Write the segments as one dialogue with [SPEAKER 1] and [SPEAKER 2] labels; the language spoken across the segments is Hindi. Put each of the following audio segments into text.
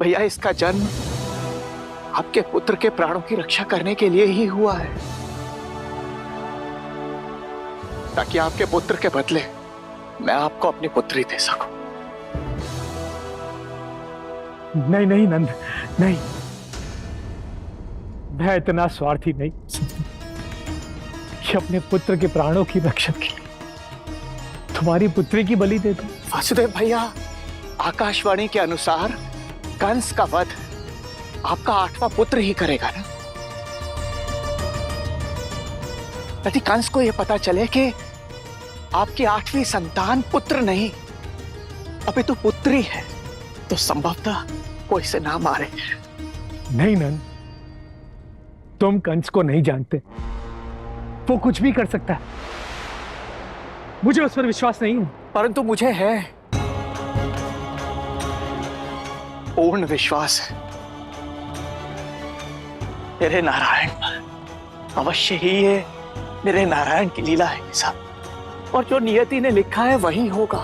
[SPEAKER 1] भैया इसका जन्म आपके पुत्र के प्राणों की रक्षा करने के लिए ही हुआ है, ताकि आपके पुत्र के बदले मैं आपको अपनी पुत्री दे सकूं।
[SPEAKER 2] नहीं नहीं नंद, नहीं, मैं इतना स्वार्थी नहीं कि अपने पुत्र के प्राणों की रक्षा के लिए तुम्हारी पुत्री की बलि दे दूं।
[SPEAKER 1] वासुदेव भैया, आकाशवाणी के अनुसार कंस का वध आपका 8वां पुत्र ही करेगा ना। यदि कंस को यह पता चले कि आपकी 8वीं संतान पुत्र नहीं अपितु पुत्री है, तो संभवतः वो इसे ना मारे।
[SPEAKER 2] नहीं नंद, तुम कंस को नहीं जानते, वो कुछ भी कर सकता है, मुझे उस पर विश्वास नहीं है।
[SPEAKER 1] परंतु मुझे है, पूर्ण विश्वास है मेरे नारायण पर। अवश्य ही ये मेरे नारायण की लीला है सब, और जो नियति ने लिखा है वही होगा।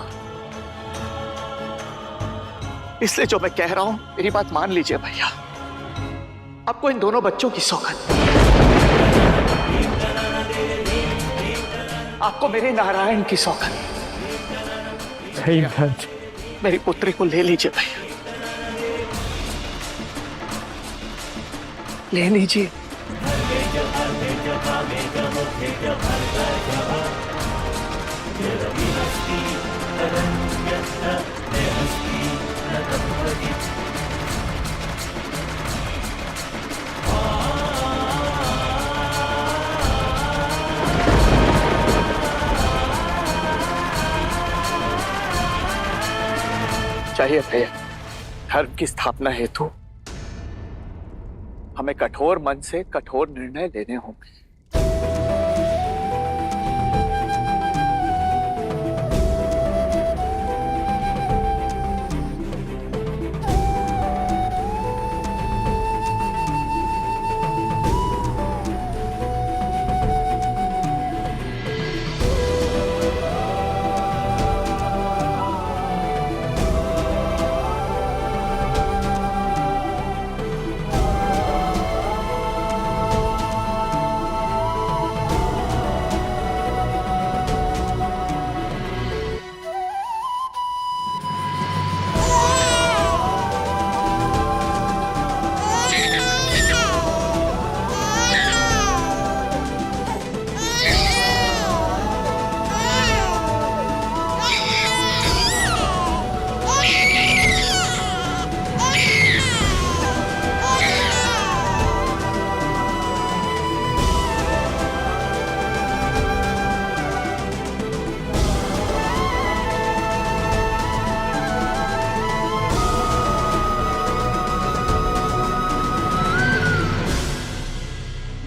[SPEAKER 1] इसलिए जो मैं कह रहा हूं, मेरी बात मान लीजिए भैया। आपको इन दोनों बच्चों की सौगंध, आपको मेरे नारायण की सौगंध।
[SPEAKER 2] सही बात।
[SPEAKER 1] मेरी पुत्री को ले लीजिए भैया, ले लीजिए। चाहिए भैया, धर्म की स्थापना हेतु हमें कठोर मन से कठोर निर्णय लेने होंगे।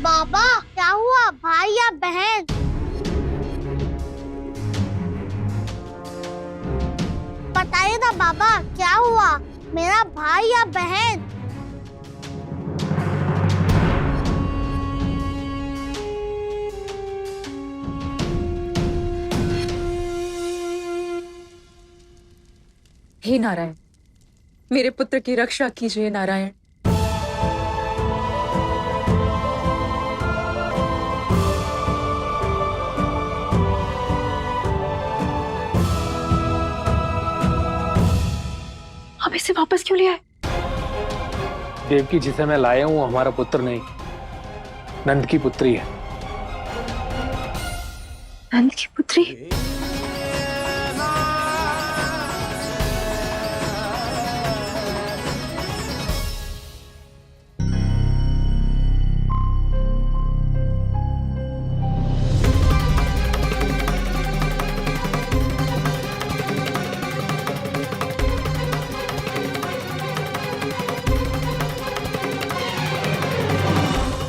[SPEAKER 3] बाबा, क्या हुआ, भाई या बहन? बताइए ना बाबा, क्या हुआ, मेरा भाई या बहन?
[SPEAKER 4] हे नारायण, मेरे पुत्र की रक्षा कीजिए नारायण। हम इसे वापस क्यों ले आए?
[SPEAKER 2] देवकी जिसे मैं लाया हूं हमारा पुत्र नहीं, नंद की पुत्री है।
[SPEAKER 4] नंद की पुत्री?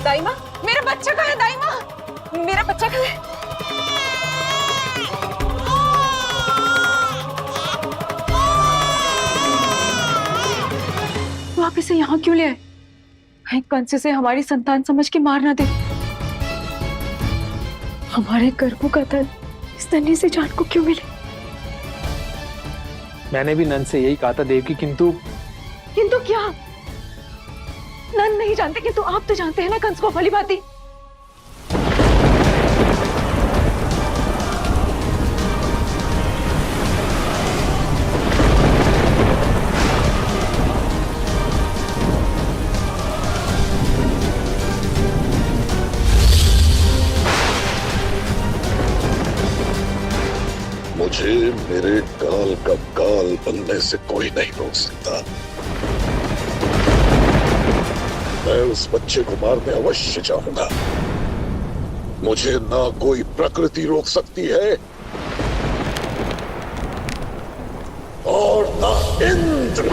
[SPEAKER 4] दाई माँ, मेरा बच्चा कहाँ है? दाई माँ, मेरा बच्चा कहाँ है? तो आप इसे यहाँ क्यों ले आए? कहीं कंस से हमारी संतान समझ के मार ना दे। हमारे गर्भों का धन इस धनी से जान को क्यों मिले?
[SPEAKER 2] मैंने भी नंद से यही कहा था देवकी, किंतु
[SPEAKER 4] किंतु क्या? नन नहीं जानते, किंतु आप तो जानते हैं ना कंस को भली भांति।
[SPEAKER 5] मुझे मेरे काल का काल बनने से कोई नहीं रोक सकता। मैं उस बच्चे को मारने अवश्य जाऊंगा। मुझे ना कोई प्रकृति रोक सकती है और ना इंद्र।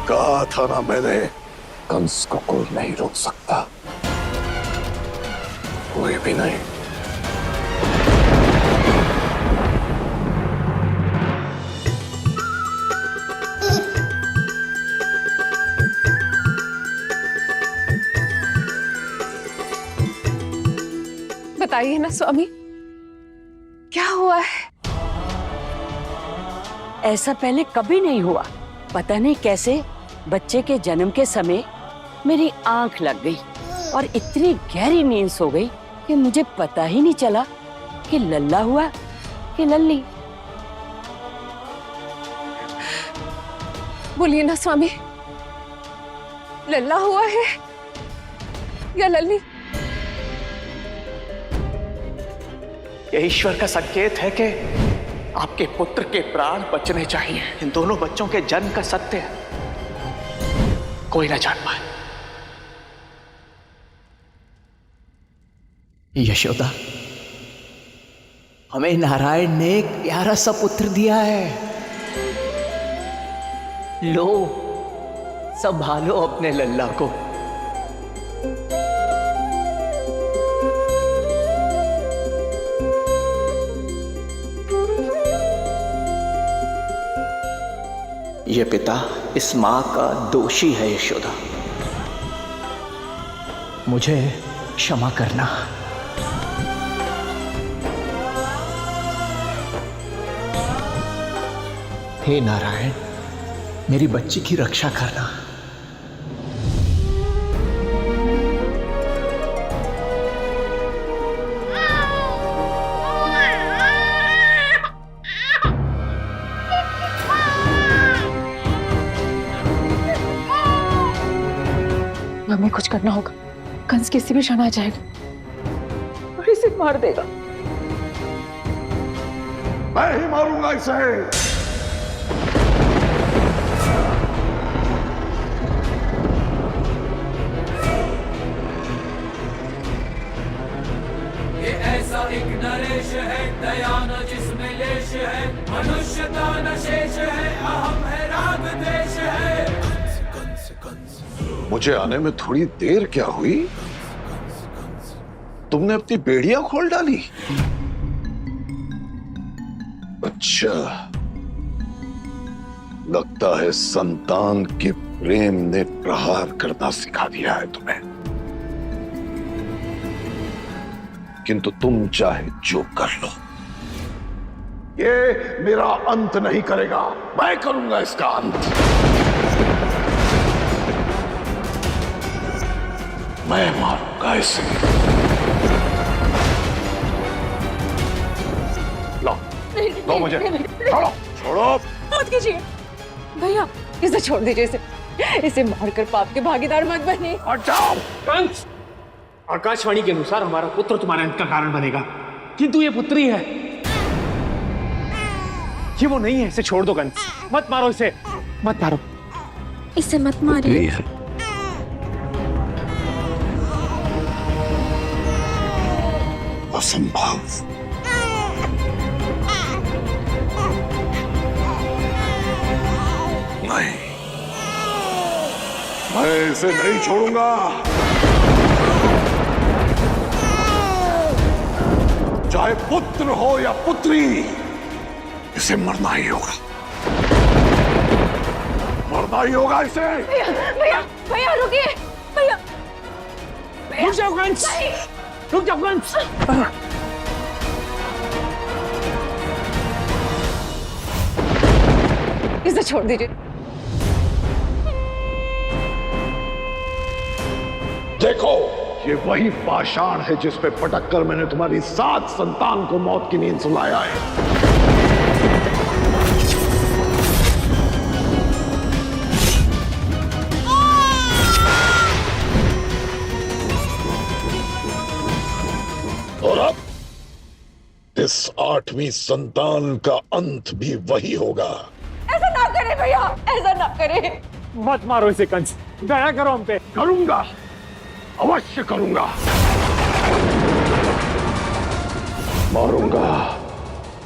[SPEAKER 5] कहा था ना मैंने, कंस को कोई नहीं रोक सकता, कोई भी नहीं।
[SPEAKER 4] बताइए ना स्वामी, क्या हुआ है?
[SPEAKER 6] ऐसा पहले कभी नहीं हुआ। पता नहीं कैसे बच्चे के जन्म के समय मेरी आंख लग गई और इतनी गहरी नींद सो गई कि मुझे पता ही नहीं चला कि लल्ला हुआ कि लल्ली।
[SPEAKER 4] बोलिए ना स्वामी, लल्ला हुआ है या लल्ली?
[SPEAKER 1] ये ईश्वर का संकेत है कि आपके पुत्र के प्राण बचने चाहिए। इन दोनों बच्चों के जन्म का सत्य कोई ना जान पाए। यशोदा, हमें नारायण ने एक प्यारा सा पुत्र दिया है। लो, संभालो अपने लल्ला को। ये पिता इस मां का दोषी है। यशोदा, मुझे क्षमा करना। हे नारायण, मेरी बच्ची की रक्षा करना।
[SPEAKER 4] हमें कुछ करना होगा। कंस किसी भी क्षण आ जाएगा और इसे मार देगा।
[SPEAKER 5] मैं ही मारूंगा इसे।
[SPEAKER 7] ये ऐसा एक नरेश है, दया न जिसमें लेश है, मनुष्यता न शेष है, अहम है राग द्वेष है।
[SPEAKER 5] मुझे आने में थोड़ी देर क्या हुई? तुमने अपनी बेड़ियां खोल डाली? अच्छा, लगता है संतान के प्रेम ने प्रहार करना सिखा दिया है तुम्हें। किंतु तुम चाहे जो कर लो, ये मेरा अंत नहीं करेगा। मैं करूंगा इसका अंत। मैं मारूंगा इसे। लो मुझे, छोड़ो छोड़ो।
[SPEAKER 4] मत कीजिए भैया, इसे छोड़ दीजिए। इसे मारकर पाप के भागीदार मत बनिए।
[SPEAKER 5] हट जाओ।
[SPEAKER 2] कंस, आकाशवाणी के अनुसार हमारा पुत्र तुम्हारे अंत का कारण बनेगा, किंतु ये पुत्री है, ये वो नहीं है। इसे छोड़ दो कंस, मत मारो इसे, मत मारो
[SPEAKER 3] इसे, मत मारिए।
[SPEAKER 5] असंभव। नहीं, मैं इसे नहीं छोड़ूंगा। चाहे पुत्र हो या पुत्री, इसे मरना ही होगा, मरना ही होगा इसे।
[SPEAKER 4] भैया भैया रुकिए भैया।
[SPEAKER 2] रुक जाओ कंस, रुक जाओ कंस।
[SPEAKER 4] इसे छोड़ दीजिए।
[SPEAKER 5] देखो, ये वही पाषाण है जिस पे पटक कर मैंने तुम्हारी 7 संतान को मौत की नींद सुलाया है। और अब इस 8वीं संतान का अंत भी वही होगा।
[SPEAKER 4] ऐसा ना करें भैया, ऐसा ना करें।
[SPEAKER 2] मत मारो इसे कंस, दया करो हम पे।
[SPEAKER 5] करूंगा, अवश्य करूंगा, मारूंगा,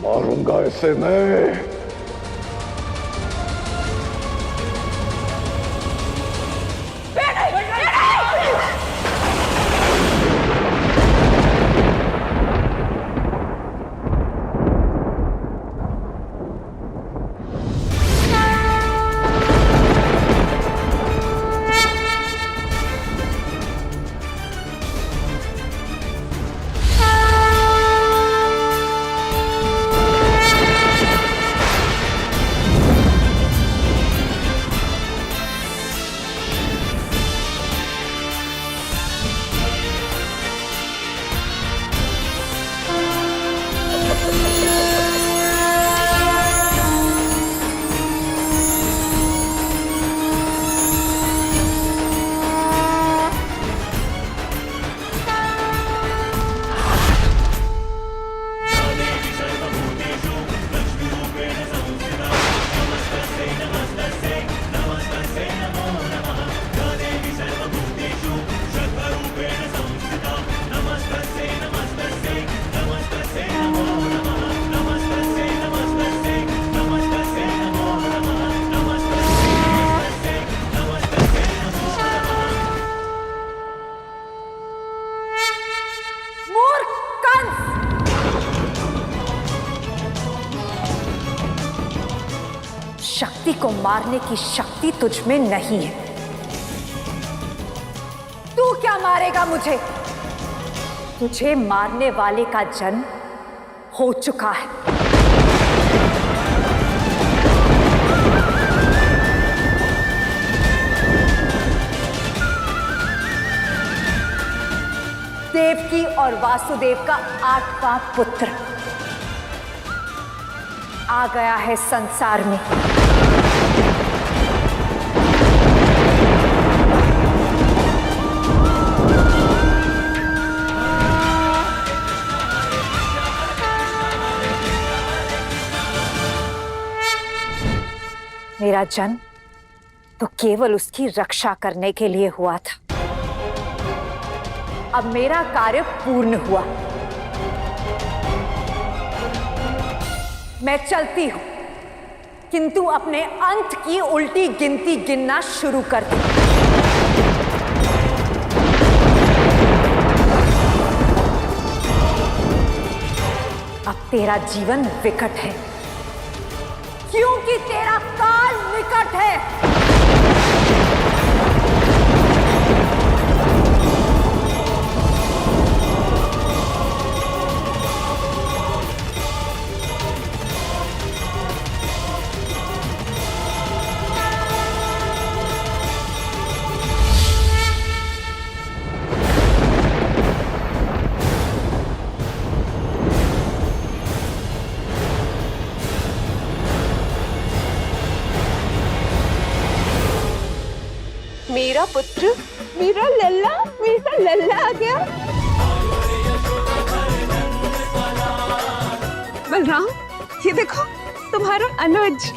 [SPEAKER 5] मारूंगा इसे मैं।
[SPEAKER 4] शक्ति को मारने की शक्ति तुझ में नहीं है। तू क्या मारेगा मुझे? तुझे मारने वाले का जन्म हो चुका है। देवकी और वासुदेव का 8वां पुत्र आ गया है संसार में। मेरा जन्म तो केवल उसकी रक्षा करने के लिए हुआ था। अब मेरा कार्य पूर्ण हुआ। मैं चलती हूं, किंतु अपने अंत की उल्टी गिनती गिनना शुरू कर दी। अब तेरा जीवन विकट है, क्योंकि तेरा काल निकट है।
[SPEAKER 8] मेरा पुत्र, मेरा लल्ला आ गया। बलराम, ये देखो तुम्हारा अनुज।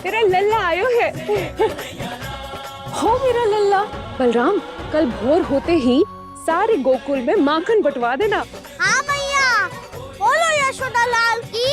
[SPEAKER 8] मेरा लल्ला आयो है। हो मेरा लल्ला। बलराम, कल भोर होते ही सारे गोकुल में माखन बंटवा देना।
[SPEAKER 3] हाँ भैया, बोलो यशोदा लाल की।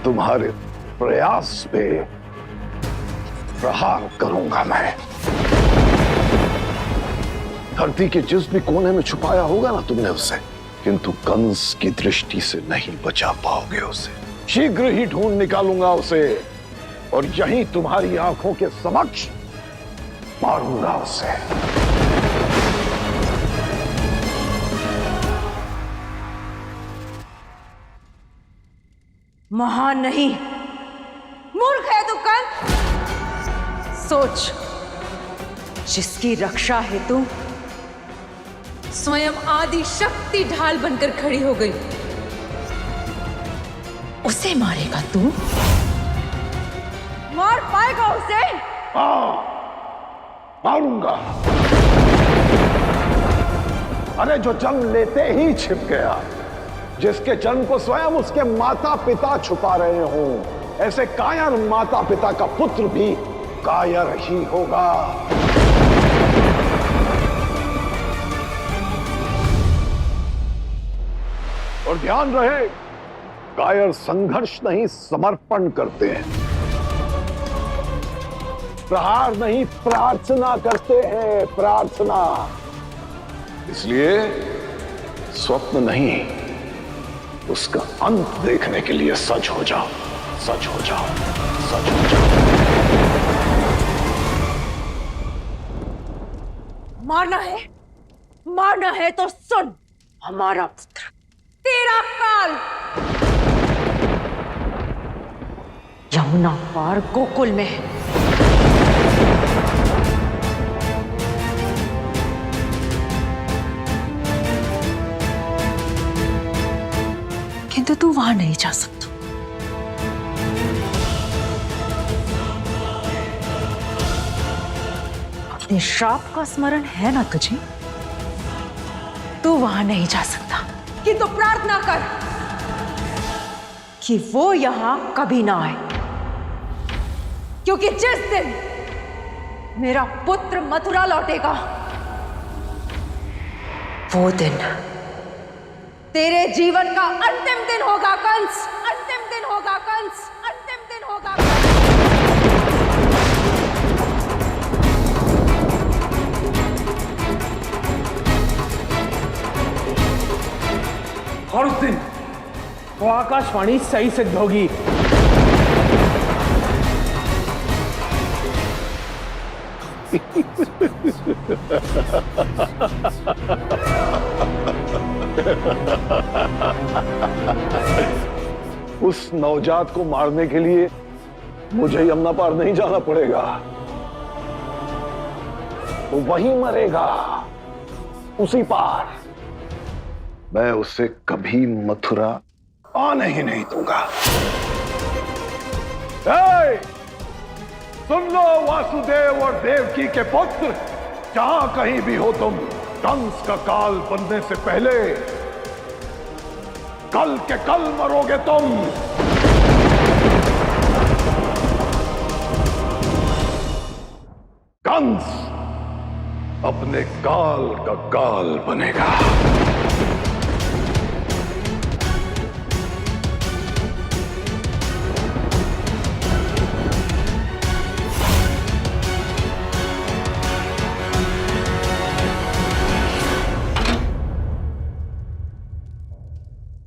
[SPEAKER 5] तुम्हारे प्रयास पे प्रहार करूंगा मैं। धरती के जिस भी कोने में छुपाया होगा ना तुमने उसे, किंतु कंस की दृष्टि से नहीं बचा पाओगे उसे। शीघ्र ही ढूंढ निकालूंगा उसे और यहीं तुम्हारी आंखों के समक्ष मारूंगा उसे।
[SPEAKER 4] महान नहीं, मूर्ख है तू कंस। सोच, जिसकी रक्षा हेतु स्वयं आदि शक्ति ढाल बनकर खड़ी हो गई, उसे मारेगा तू? मार पाएगा उसे?
[SPEAKER 5] मारूंगा। अरे जो जन्म लेते ही छिप गया, जिसके जन्म को स्वयं उसके माता पिता छुपा रहे हों, ऐसे कायर माता पिता का पुत्र भी कायर ही होगा। और ध्यान रहे, कायर संघर्ष नहीं समर्पण करते हैं, प्रहार नहीं प्रार्थना करते हैं, प्रार्थना। इसलिए स्वप्न नहीं, उसका अंत देखने के लिए सच हो जाओ, सच हो जाओ, सच हो जाओ।
[SPEAKER 4] मारना है तो सुन, हमारा पुत्र, तेरा काल यमुना पार गोकुल में है। किंतु तू वहां नहीं जा सकता। अपने श्राप का स्मरण है ना तुझे? तू वहां नहीं जा सकता, किंतु प्रार्थना कर कि वो यहां कभी ना आए, क्योंकि जिस दिन मेरा पुत्र मथुरा लौटेगा, वो दिन तेरे जीवन का अंतिम दिन होगा कंस, अंतिम दिन होगा कंस, अंतिम दिन होगा कंस।
[SPEAKER 2] और उस दिन वो आकाशवाणी सही सिद्ध होगी।
[SPEAKER 5] उस नवजात को मारने के लिए मुझे यमुना पार नहीं जाना पड़ेगा, वो वहीं मरेगा, उसी पार। मैं उसे कभी मथुरा आने ही नहीं दूंगा। सुन लो वासुदेव और देवकी के पुत्र, जहां कहीं भी हो तुम, कंस का काल बनने से पहले कल के कल मरोगे तुम। कंस अपने काल का काल बनेगा।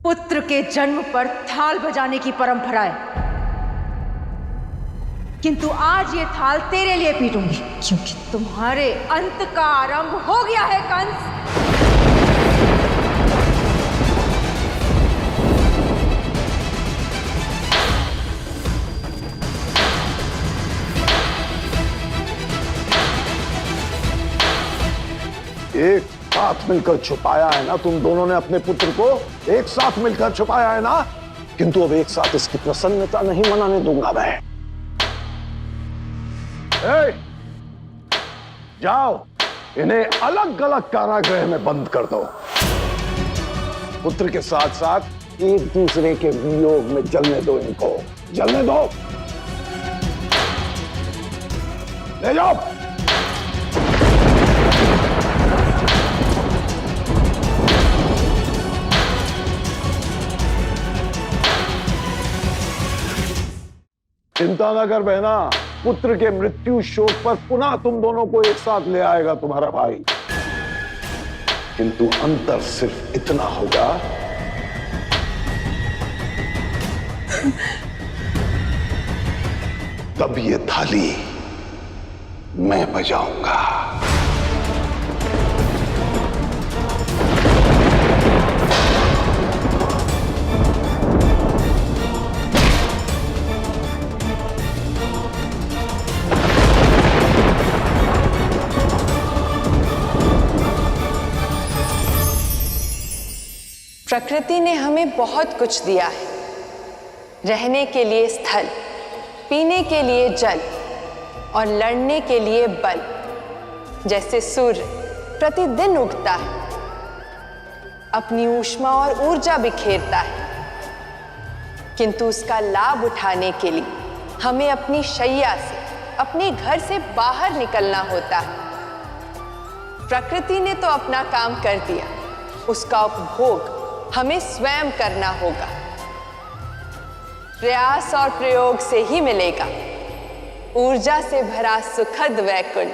[SPEAKER 4] पुत्र के जन्म पर थाल बजाने की परंपरा है, किंतु आज ये थाल तेरे लिए पीटूंगी, क्योंकि तुम्हारे अंत का आरंभ हो गया है कंस।
[SPEAKER 5] एक साथ मिलकर छुपाया है ना तुम दोनों ने अपने पुत्र को, एक साथ मिलकर छुपाया है ना, किंतु अब एक साथ इसकी प्रसन्नता नहीं मनाने दूंगा मैं। जाओ, इन्हें अलग अलग कारागृह में बंद कर दो। पुत्र के साथ साथ एक दूसरे के वियोग में जलने दो, इनको जलने दो। ले जाओ। चिंता न कर बहना, पुत्र के मृत्यु शोक पर पुनः तुम दोनों को एक साथ ले आएगा तुम्हारा भाई। किंतु अंतर सिर्फ इतना होगा, तब ये थाली मैं बजाऊंगा।
[SPEAKER 4] प्रकृति ने हमें बहुत कुछ दिया है, रहने के लिए स्थल, पीने के लिए जल और लड़ने के लिए बल। जैसे सूर्य प्रतिदिन उगता है, अपनी ऊष्मा और ऊर्जा बिखेरता है, किंतु उसका लाभ उठाने के लिए हमें अपनी शैया से, अपने घर से बाहर निकलना होता है। प्रकृति ने तो अपना काम कर दिया, उसका उपभोग हमें स्वयं करना होगा। प्रयास और प्रयोग से ही मिलेगा ऊर्जा से भरा सुखद वैकुंठ।